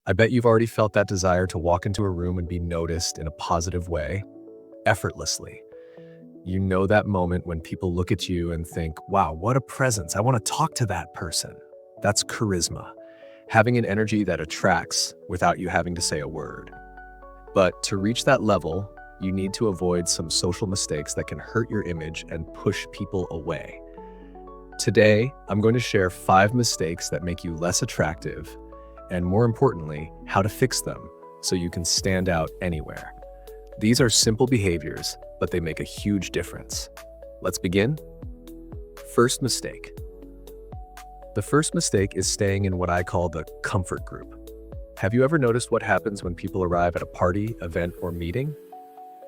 I bet you've already felt that desire to walk into a room and be noticed in a positive way, effortlessly. You know that moment when people look at you and think, wow, what a presence. I want to talk to that person. That's charisma, having an energy that attracts without you having to say a word. But to reach that level, you need to avoid some social mistakes that can hurt your image and push people away. Today, I'm going to share 5 mistakes that make you less attractive, and more importantly, how to fix them so you can stand out anywhere. These are simple behaviors, but they make a huge difference. Let's begin. First mistake. The first mistake is staying in what I call the comfort group. Have you ever noticed what happens when people arrive at a party, event, or meeting?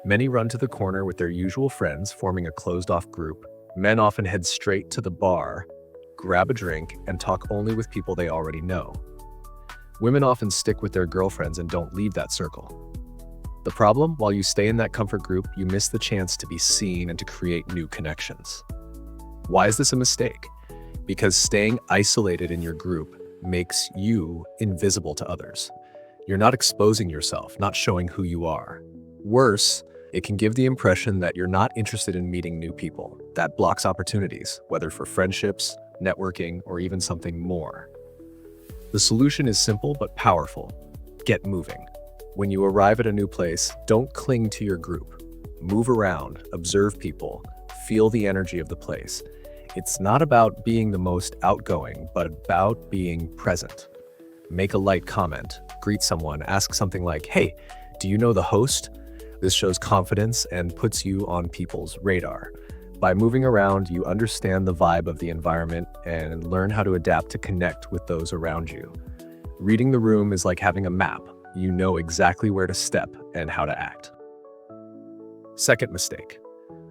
Many run to the corner with their usual friends, forming a closed-off group. Men often head straight to the bar, grab a drink, and talk only with people they already know. Women often stick with their girlfriends and don't leave that circle. The problem, while you stay in that comfort group, you miss the chance to be seen and to create new connections. Why is this a mistake? Because staying isolated in your group makes you invisible to others. You're not exposing yourself, not showing who you are. Worse, it can give the impression that you're not interested in meeting new people. That blocks opportunities, whether for friendships, networking, or even something more. The solution is simple but powerful. Get moving. When you arrive at a new place, don't cling to your group. Move around, observe people, feel the energy of the place. It's not about being the most outgoing, but about being present. Make a light comment, greet someone, ask something like, "Hey, do you know the host?" This shows confidence and puts you on people's radar. By moving around, you understand the vibe of the environment and learn how to adapt to connect with those around you. Reading the room is like having a map. You know exactly where to step and how to act. Second mistake.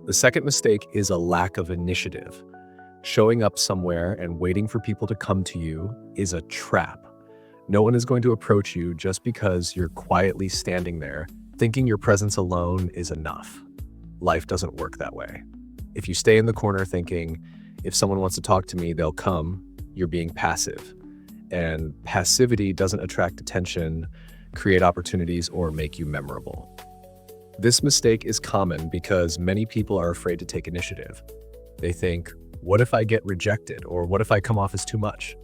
The second mistake is a lack of initiative. Showing up somewhere and waiting for people to come to you is a trap. No one is going to approach you just because you're quietly standing there, thinking your presence alone is enough. Life doesn't work that way. If you stay in the corner thinking, if someone wants to talk to me, they'll come, you're being passive. And passivity doesn't attract attention, create opportunities, or make you memorable. This mistake is common because many people are afraid to take initiative. They think, what if I get rejected? Or what if I come off as too much?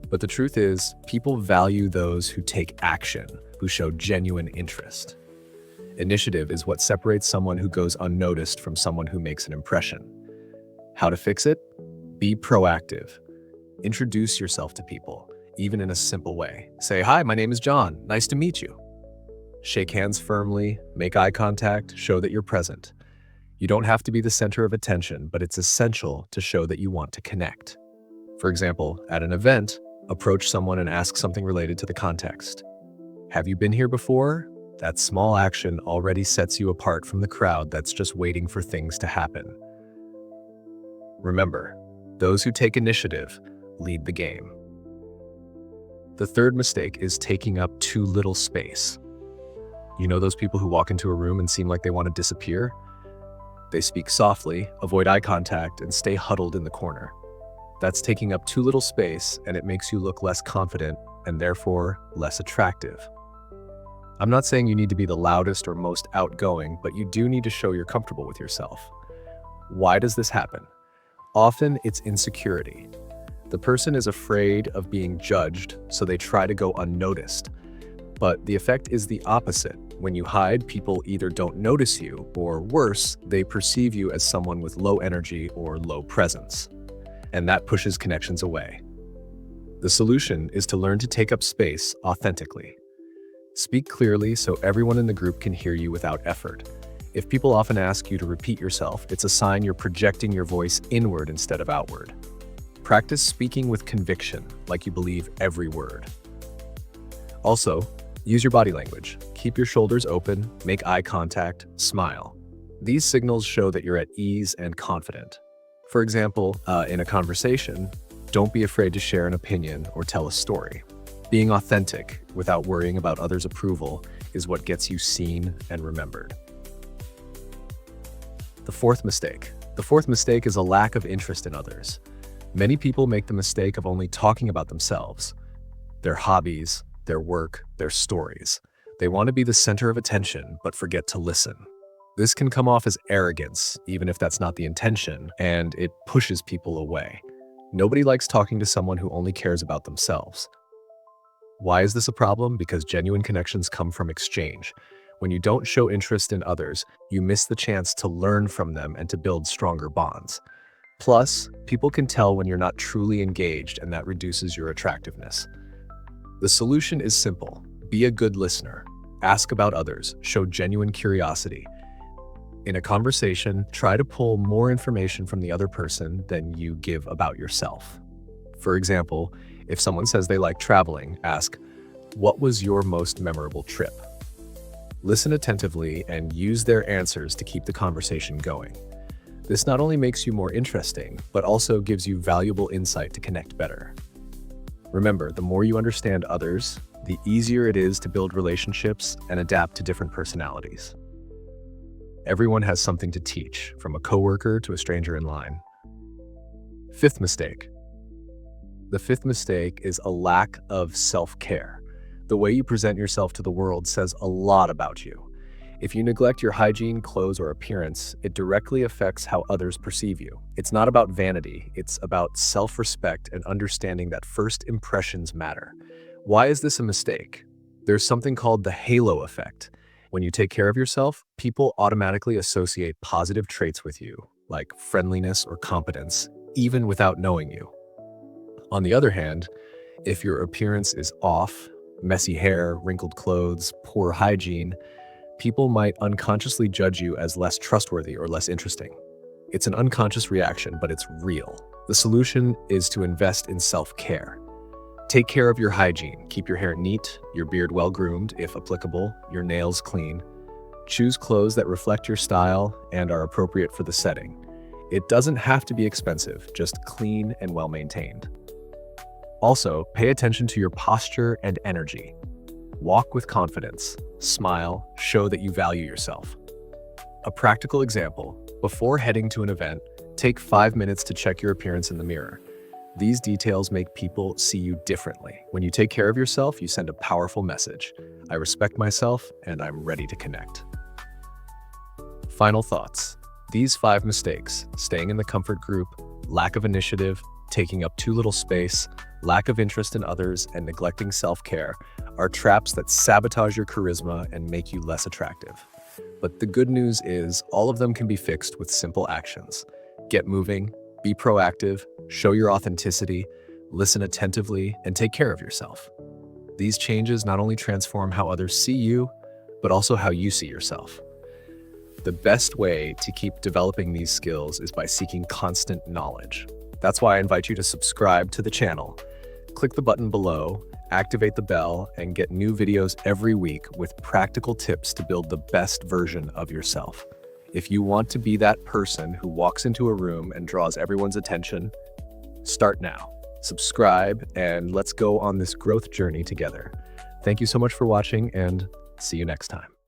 But the truth is, people value those who take action, who show genuine interest. Initiative is what separates someone who goes unnoticed from someone who makes an impression. How to fix it? Be proactive. Introduce yourself to people, even in a simple way. Say, "Hi, my name is John. Nice to meet you." Shake hands firmly, make eye contact, show that you're present. You don't have to be the center of attention, but it's essential to show that you want to connect. For example, at an event, approach someone and ask something related to the context. "Have you been here before?" That small action already sets you apart from the crowd that's just waiting for things to happen. Remember, those who take initiative lead the game. The third mistake is taking up too little space. You know those people who walk into a room and seem like they want to disappear? They speak softly, avoid eye contact, and stay huddled in the corner. That's taking up too little space, and it makes you look less confident and therefore less attractive. I'm not saying you need to be the loudest or most outgoing, but you do need to show you're comfortable with yourself. Why does this happen? Often it's insecurity. The person is afraid of being judged, so they try to go unnoticed. But the effect is the opposite. When you hide, people either don't notice you, or worse, they perceive you as someone with low energy or low presence. And that pushes connections away. The solution is to learn to take up space authentically. Speak clearly so everyone in the group can hear you without effort. If people often ask you to repeat yourself, it's a sign you're projecting your voice inward instead of outward. Practice speaking with conviction, like you believe every word. Also, use your body language. Keep your shoulders open, make eye contact, smile. These signals show that you're at ease and confident. For example, in a conversation, don't be afraid to share an opinion or tell a story. Being authentic without worrying about others' approval is what gets you seen and remembered. The fourth mistake. The fourth mistake is a lack of interest in others. Many people make the mistake of only talking about themselves, their hobbies, their work, their stories. They want to be the center of attention, but forget to listen. This can come off as arrogance, even if that's not the intention, and it pushes people away. Nobody likes talking to someone who only cares about themselves. Why is this a problem? Because genuine connections come from exchange. When you don't show interest in others, you miss the chance to learn from them and to build stronger bonds. Plus, people can tell when you're not truly engaged, and that reduces your attractiveness. The solution is simple. Be a good listener. Ask about others. Show genuine curiosity. In a conversation, try to pull more information from the other person than you give about yourself. For example, if someone says they like traveling, ask, "What was your most memorable trip?" Listen attentively and use their answers to keep the conversation going. This not only makes you more interesting, but also gives you valuable insight to connect better. Remember, the more you understand others, the easier it is to build relationships and adapt to different personalities. Everyone has something to teach, from a coworker to a stranger in line. Fifth mistake. The fifth mistake is a lack of self-care. The way you present yourself to the world says a lot about you. If you neglect your hygiene, clothes, or appearance, it directly affects how others perceive you. It's not about vanity, it's about self-respect and understanding that first impressions matter. Why is this a mistake? There's something called the halo effect. When you take care of yourself, people automatically associate positive traits with you, like friendliness or competence, even without knowing you. On the other hand, if your appearance is off, messy hair, wrinkled clothes, poor hygiene, people might unconsciously judge you as less trustworthy or less interesting. It's an unconscious reaction, but it's real. The solution is to invest in self-care. Take care of your hygiene. Keep your hair neat, your beard well-groomed, if applicable, your nails clean. Choose clothes that reflect your style and are appropriate for the setting. It doesn't have to be expensive, just clean and well-maintained. Also, pay attention to your posture and energy. Walk with confidence, smile, show that you value yourself. A practical example, before heading to an event, take 5 minutes to check your appearance in the mirror. These details make people see you differently. When you take care of yourself, you send a powerful message. I respect myself and I'm ready to connect. Final thoughts. These 5 mistakes, staying in the comfort group, lack of initiative, taking up too little space, lack of interest in others, and neglecting self-care, are traps that sabotage your charisma and make you less attractive. But the good news is, all of them can be fixed with simple actions. Get moving, be proactive, show your authenticity, listen attentively, and take care of yourself. These changes not only transform how others see you, but also how you see yourself. The best way to keep developing these skills is by seeking constant knowledge. That's why I invite you to subscribe to the channel. Click the button below, activate the bell, and get new videos every week with practical tips to build the best version of yourself. If you want to be that person who walks into a room and draws everyone's attention, start now. Subscribe, and let's go on this growth journey together. Thank you so much for watching, and see you next time.